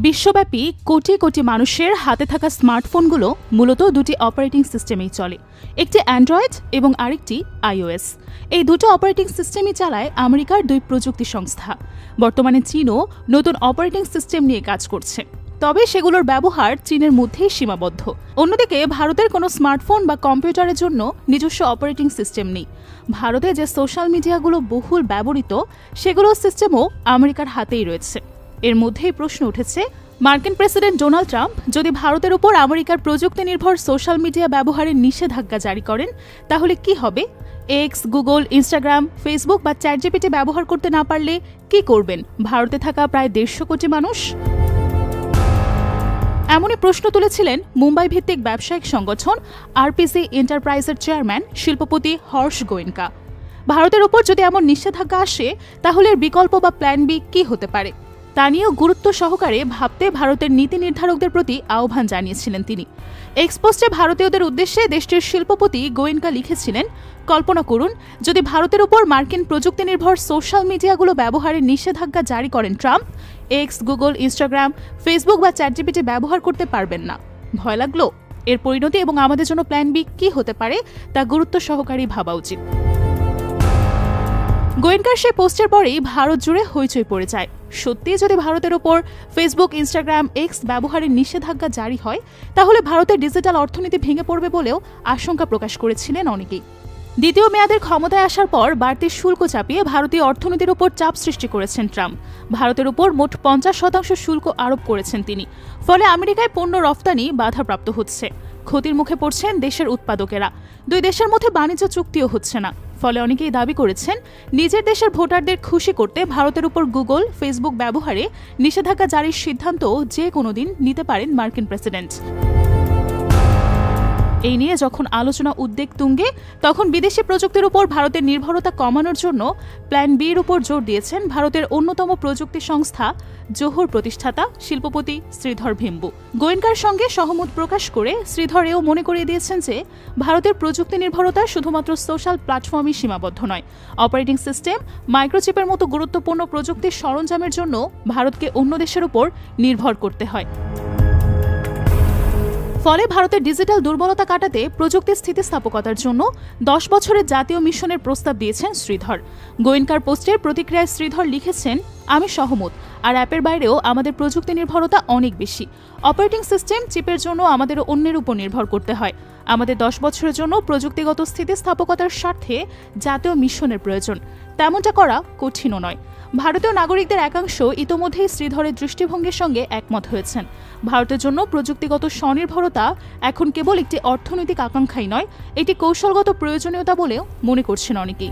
বিশ্বব্যাপী কোটি কোটি মানুষের হাতে থাকা স্মার্টফোনগুলো মূলত দুটি অপারেটিং সিস্টেমেই চলে, একটি অ্যান্ড্রয়েড এবং আরেকটি iOS। এই দুটো অপারেটিং সিস্টেমই চালায় আমেরিকার দুই প্রযুক্তি সংস্থা। বর্তমানে চীনও নতুন অপারেটিং সিস্টেম নিয়ে কাজ করছে, তবে সেগুলোর ব্যবহার চীনের মধ্যেই সীমাবদ্ধ। অন্যদিকে ভারতের কোনো স্মার্টফোন বা কম্পিউটারের জন্য নিজস্ব অপারেটিং সিস্টেম নেই। ভারতে যে সোশ্যাল মিডিয়াগুলো বহুল ব্যবহৃত সেগুলোর সিস্টেমও আমেরিকার হাতেই রয়েছে। এর মধ্যেই প্রশ্ন উঠেছে, মার্কিন প্রেসিডেন্ট ডোনাল্ড ট্রাম্প যদি ভারতের উপর আমেরিকার প্রযুক্তি নির্ভর সোশ্যাল মিডিয়া ব্যবহারের নিষেধাজ্ঞা জারি করেন তাহলে কি হবে? এক্স, গুগল, ইনস্টাগ্রাম, ফেসবুক বা চ্যাটজিপিটি ব্যবহার করতে না পারলে কি করবেন ভারতে থাকা প্রায় 150 কোটি মানুষ? এমনই প্রশ্ন তুলেছিলেন মুম্বাই ভিত্তিক ব্যবসায়িক সংগঠন আরপিসি এন্টারপ্রাইজের চেয়ারম্যান শিল্পপতি হর্ষ গোয়েনকা। ভারতের উপর যদি এমন নিষেধাজ্ঞা আসে তাহলে এর বিকল্প বা প্ল্যান বি কি হতে পারে তা নিয়েও গুরুত্ব সহকারে ভাবতে ভারতের নীতি নির্ধারকদের প্রতি আহ্বান জানিয়েছিলেন তিনি। এক্সপোস্টে ভারতীয়দের উদ্দেশ্যে দেশটির শিল্পপতি গোয়েনকা লিখেছিলেন, কল্পনা করুন যদি ভারতের উপর মার্কিন প্রযুক্তি নির্ভর সোশ্যাল মিডিয়াগুলো ব্যবহারের নিষেধাজ্ঞা জারি করেন Trump, x, Google, Instagram, Facebook বা চ্যাটজিপিটি ব্যবহার করতে পারবেন না। ভয় লাগলো? এর পরিণতি এবং আমাদের জন্য প্ল্যান বি কি হতে পারে তা গুরুত্ব সহকারে ভাবা উচিত। গোয়েনকার সেই পোস্টের পরেই ভারত জুড়ে হইচই পড়ে যায়। সত্যি যদি ভারতের ওপর ফেসবুক, ইনস্টাগ্রাম, এক্স ব্যবহারের নিষেধাজ্ঞা জারি হয় তাহলে ভারতের ডিজিটাল অর্থনীতি ভেঙে পড়বে বলেও আশঙ্কা প্রকাশ করেছিলেন অনেকেই। দ্বিতীয় মেয়াদের ক্ষমতায় আসার পর বাড়তি শুল্ক চাপিয়ে ভারতীয় অর্থনীতির উপর চাপ সৃষ্টি করেছেন ট্রাম্প। ভারতের উপর মোট 50% শুল্ক আরোপ করেছেন তিনি। ফলে আমেরিকায় পণ্য রফতানি বাধাপ্রাপ্ত হচ্ছে। ক্ষতির মুখে পড়ছেন দেশের উৎপাদকেরা। দুই দেশের মধ্যে বাণিজ্য চুক্তিও হচ্ছে না। ফলে অনেকেই দাবি করেছেন নিজের দেশের ভোটারদের খুশি করতে ভারতের উপর গুগল, ফেসবুক ব্যবহারে নিষেধাজ্ঞা জারির সিদ্ধান্ত যে কোনো দিন নিতে পারেন মার্কিন প্রেসিডেন্ট। এই নিয়ে যখন আলোচনা উদ্বেগ তুঙ্গে তখন বিদেশি প্রযুক্তির উপর ভারতের নির্ভরতা কমানোর জন্য প্ল্যান বির উপর জোর দিয়েছেন ভারতের অন্যতম প্রযুক্তি সংস্থা জোহর প্রতিষ্ঠাতা শিল্পপতি শ্রীধর ভেম্বু। গোয়েনকার সঙ্গে সহমত প্রকাশ করে শ্রীধর এও মনে করিয়ে দিয়েছেন যে ভারতের প্রযুক্তি নির্ভরতা শুধুমাত্র সোশ্যাল প্ল্যাটফর্মই সীমাবদ্ধ নয়। অপারেটিং সিস্টেম, মাইক্রোচিপের মতো গুরুত্বপূর্ণ প্রযুক্তির সরঞ্জামের জন্য ভারতকে অন্য দেশের উপর নির্ভর করতে হয়। ফলে ভারতের ডিজিটাল দুর্বলতা কাটাতে প্রযুক্তি স্থিতিস্থাপকতার জন্য 10 বছরের জাতীয় মিশনের প্রস্তাব দিয়েছেন শ্রীধর। গোয়েনকার পোস্টের প্রতিক্রিয়ায় শ্রীধর লিখেছেন, আমি সহমত। আর অ্যাপের বাইরেও আমাদের প্রযুক্তি নির্ভরতা অনেক বেশি। অপারেটিং সিস্টেম, চিপের জন্য আমাদের অন্যের উপর নির্ভর করতে হয়। আমাদের 10 বছরের জন্য প্রযুক্তিগত স্থিতিস্থাপকতার স্বার্থে জাতীয় মিশনের প্রয়োজন। তেমনটা করা কঠিনও নয়। ভারতীয় নাগরিকদের একাংশ ইতোমধ্যেই শ্রীধরের দৃষ্টিভঙ্গির সঙ্গে একমত হয়েছেন। ভারতের জন্য প্রযুক্তিগত স্বনির্ভরতা এখন কেবল একটি অর্থনৈতিক আকাঙ্ক্ষাই নয়, এটি কৌশলগত প্রয়োজনীয়তা বলেও মনে করছেন অনেকেই।